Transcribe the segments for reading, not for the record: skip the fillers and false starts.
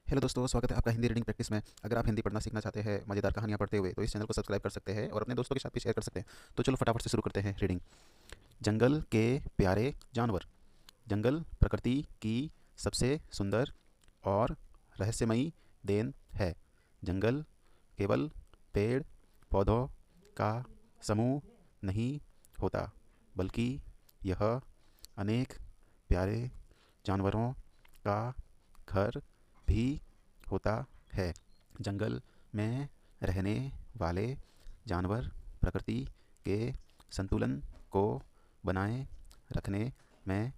Hello दोस्तों, स्वागत है आपका हिंदी रीडिंग प्रैक्टिस में। अगर आप हिंदी पढ़ना सीखना चाहते हैं मज़ेदार कहानियाँ पढ़ते हुए, तो इस चैनल को सब्सक्राइब कर सकते हैं और अपने दोस्तों के साथ भी शेयर कर सकते हैं। तो चलो फटाफट से शुरू करते हैं रीडिंग। जंगल के प्यारे जानवर। जंगल प्रकृति की सबसे सुंदर और रहस्यमयी देन है। जंगल केवल पेड़ पौधों का समूह नहीं होता, बल्कि यह अनेक प्यारे जानवरों का घर भी होता है। जंगल में रहने वाले जानवर प्रकृति के संतुलन को बनाए रखने में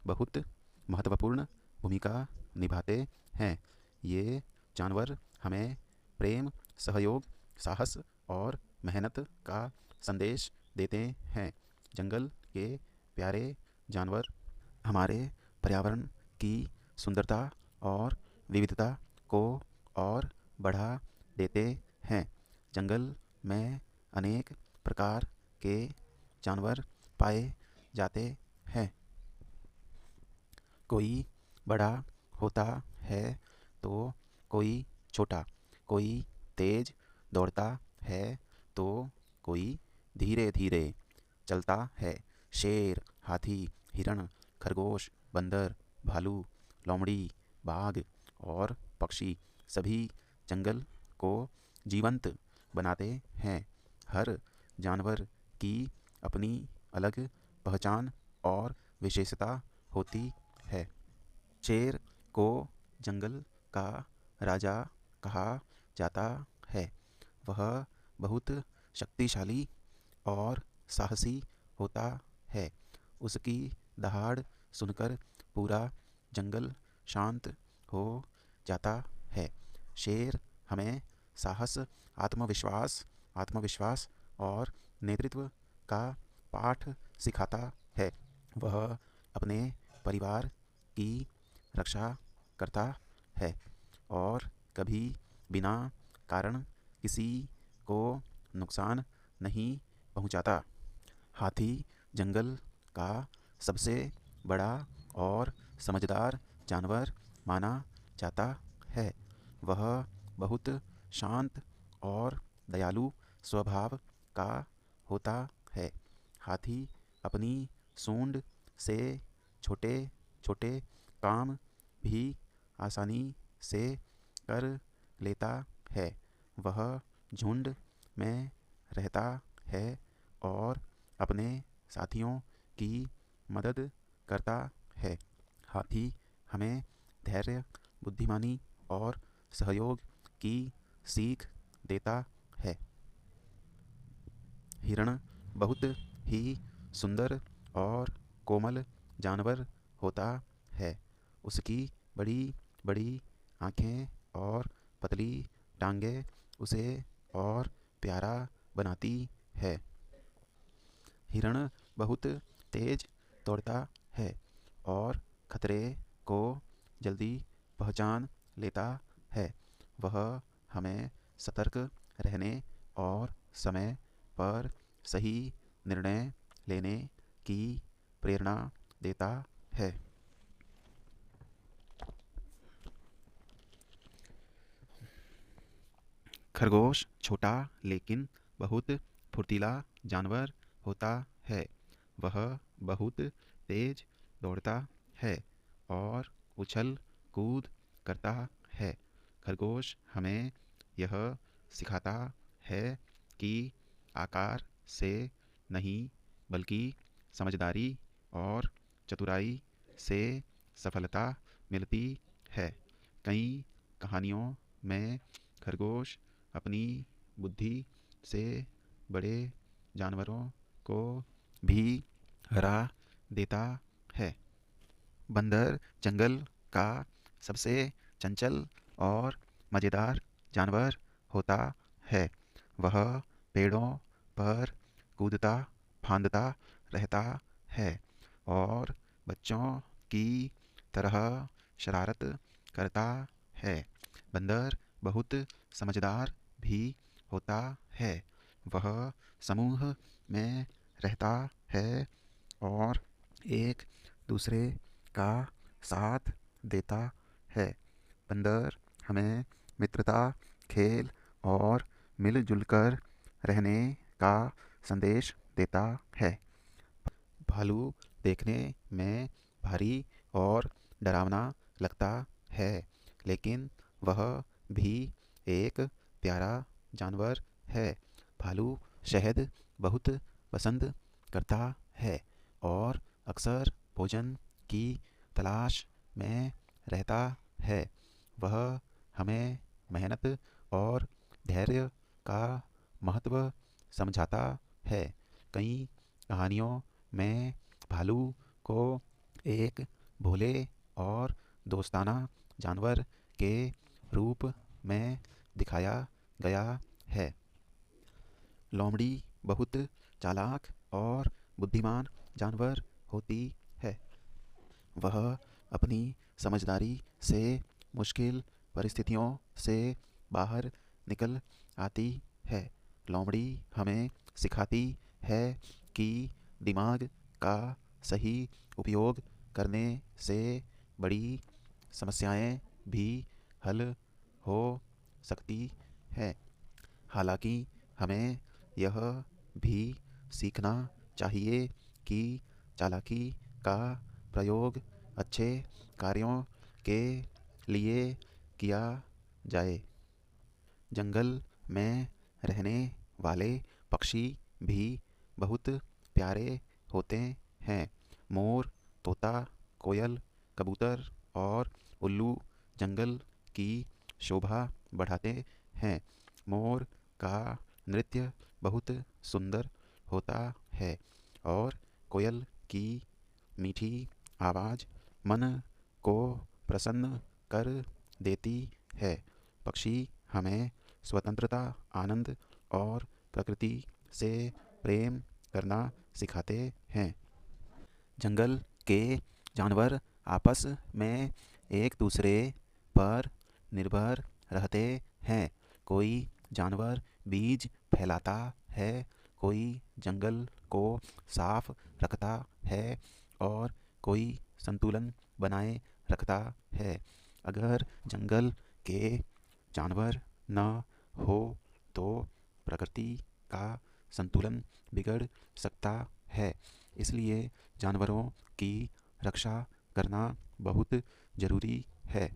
बहुत महत्वपूर्ण भूमिका निभाते हैं। ये जानवर हमें प्रेम, सहयोग, साहस और मेहनत का संदेश देते हैं। जंगल के प्यारे जानवर हमारे पर्यावरण की सुंदरता और विविधता को और बढ़ा देते हैं। जंगल में अनेक प्रकार के जानवर पाए जाते हैं। कोई बड़ा होता है तो कोई छोटा, कोई तेज दौड़ता है तो कोई धीरे धीरे चलता है। शेर, हाथी, हिरण, खरगोश, बंदर, भालू, लोमड़ी, बाघ और पक्षी सभी जंगल को जीवंत बनाते हैं। हर जानवर की अपनी अलग पहचान और विशेषता होती है। शेर को जंगल का राजा कहा जाता है। वह बहुत शक्तिशाली और साहसी होता है। उसकी दहाड़ सुनकर पूरा जंगल शांत हो जाता है। शेर हमें साहस, आत्मविश्वास और नेतृत्व का पाठ सिखाता है। वह अपने परिवार की रक्षा करता है और कभी बिना कारण किसी को नुकसान नहीं पहुंचाता। हाथी जंगल का सबसे बड़ा और समझदार जानवर माना जाता है। वह बहुत शांत और दयालु स्वभाव का होता है। हाथी अपनी सूंड से छोटे छोटे काम भी आसानी से कर लेता है। वह झुंड में रहता है और अपने साथियों की मदद करता है। हाथी हमें धैर्य, बुद्धिमानी और सहयोग की सीख देता है। हिरण बहुत ही सुंदर और कोमल जानवर होता है। उसकी बड़ी बड़ी आँखें और पतली टांगें उसे और प्यारा बनाती है। हिरण बहुत तेज दौड़ता है और खतरे को जल्दी पहचान लेता है। वह हमें सतर्क रहने और समय पर सही निर्णय लेने की प्रेरणा देता है। खरगोश छोटा लेकिन बहुत फुर्तीला जानवर होता है। वह बहुत तेज दौड़ता है और उछल कूद करता है। खरगोश हमें यह सिखाता है कि आकार से नहीं, बल्कि समझदारी और चतुराई से सफलता मिलती है। कई कहानियों में खरगोश अपनी बुद्धि से बड़े जानवरों को भी हरा देता है। बंदर जंगल का सबसे चंचल और मज़ेदार जानवर होता है। वह पेड़ों पर कूदता फांदता रहता है और बच्चों की तरह शरारत करता है। बंदर बहुत समझदार भी होता है। वह समूह में रहता है और एक दूसरे का साथ देता है। बंदर हमें मित्रता, खेल और मिलजुल कर रहने का संदेश देता है। भालू देखने में भारी और डरावना लगता है, लेकिन वह भी एक प्यारा जानवर है। भालू शहद बहुत पसंद करता है और अक्सर भोजन की तलाश में रहता है। वह हमें मेहनत और धैर्य का महत्व समझाता है। कई कहानियों में भालू को एक भोले और दोस्ताना जानवर के रूप में दिखाया गया है। लोमड़ी बहुत चालाक और बुद्धिमान जानवर होती है। वह अपनी समझदारी से मुश्किल परिस्थितियों से बाहर निकल आती है। लोमड़ी हमें सिखाती है कि दिमाग का सही उपयोग करने से बड़ी समस्याएं भी हल हो सकती हैं। हालांकि हमें यह भी सीखना चाहिए कि चालाकी का प्रयोग अच्छे कार्यों के लिए किया जाए। जंगल में रहने वाले पक्षी भी बहुत प्यारे होते हैं। मोर, तोता, कोयल, कबूतर और उल्लू जंगल की शोभा बढ़ाते हैं। मोर का नृत्य बहुत सुंदर होता है और कोयल की मीठी आवाज़ मन को प्रसन्न कर देती है। पक्षी हमें स्वतंत्रता, आनंद और प्रकृति से प्रेम करना सिखाते हैं। जंगल के जानवर आपस में एक दूसरे पर निर्भर रहते हैं। कोई जानवर बीज फैलाता है, कोई जंगल को साफ रखता है और कोई संतुलन बनाए रखता है। अगर जंगल के जानवर न हो तो प्रकृति का संतुलन बिगड़ सकता है। इसलिए जानवरों की रक्षा करना बहुत ज़रूरी है।